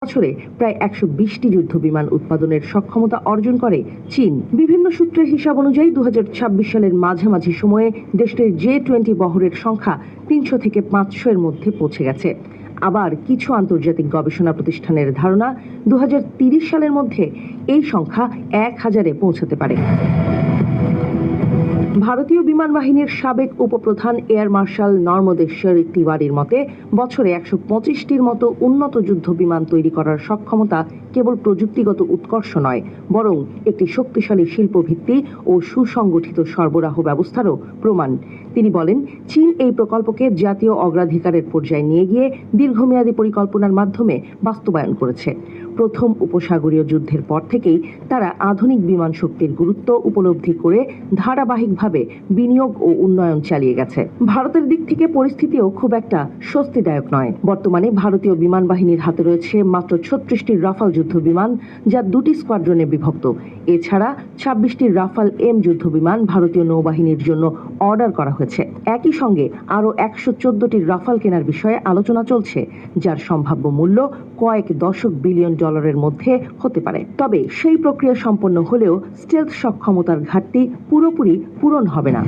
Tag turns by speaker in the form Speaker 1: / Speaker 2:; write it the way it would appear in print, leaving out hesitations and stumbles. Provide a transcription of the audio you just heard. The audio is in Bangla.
Speaker 1: বছরে প্রায় ১২০টি যুদ্ধ বিমান উৎপাদনের সক্ষমতা অর্জন করে চীন। বিভিন্ন সূত্রের হিসাব অনুযায়ী ২০২৬ সালের মাঝামাঝি সময়ে দেশটির J-20 বহরের সংখ্যা ৩০০ থেকে ৫০০ এর মধ্যে পৌঁছে গেছে। আবার কিছু আন্তর্জাতিক গবেষণা প্রতিষ্ঠানের ধারণা ২০৩০ সালের মধ্যে এই সংখ্যা ১,০০০-এ পৌঁছাতে পারে। ভারতীয় বিমান বাহিনীর সাবেক উপপ্রধান এয়ার মার্শাল নর্মদেশ্বর তিওয়ারির মতে, বছরে ১২৫টির মতো উন্নত যুদ্ধ বিমান তৈরি করার সক্ষমতা কেবল প্রযুক্তিগত উৎকর্ষ নয়, বরং একটি শক্তিশালী শিল্পভিত্তি ও সুসংগঠিত সরবরাহ ব্যবস্থারও প্রমাণ। তিনি বলেন, চীন এই প্রকল্পকে জাতীয় অগ্রাধিকারের পর্যায়ে নিয়ে গিয়ে দীর্ঘমেয়াদী পরিকল্পনার মাধ্যমে বাস্তবায়ন করেছে। প্রথম উপসাগরীয় যুদ্ধের পর থেকেই তারা আধুনিক বিমান শক্তির গুরুত্ব উপলব্ধি করে ধারাবাহিকভাবে বিনিয়োগ ও উন্নয়ন চালিয়ে গেছে। ভারতের দিক থেকে পরিস্থিতিও খুব একটা স্বস্তিদায়ক নয়। বর্তমানে ভারতীয় বিমান বাহিনীর হাতে রয়েছে মাত্র ৩৬টি রাফাল যুদ্ধ বিমান, যা ২টি স্কোয়াড্রনে বিভক্ত। এছাড়া ২৬টি রাফাল এম যুদ্ধ বিমান ভারতীয় নৌবাহিনীর জন্য অর্ডার করা হয়েছে। একই সঙ্গে আরও ১১৪টি রাফাল কেনার বিষয়ে আলোচনা চলছে, যার সম্ভাব্য মূল্য কয়েক দশক বিলিয়ন ডলারের মধ্যে হতে পারে। তবে সেই প্রক্রিয়া সম্পন্ন হলেও স্টেলথ সক্ষমতার ঘাটতি পুরোপুরি পূরণ হবে না।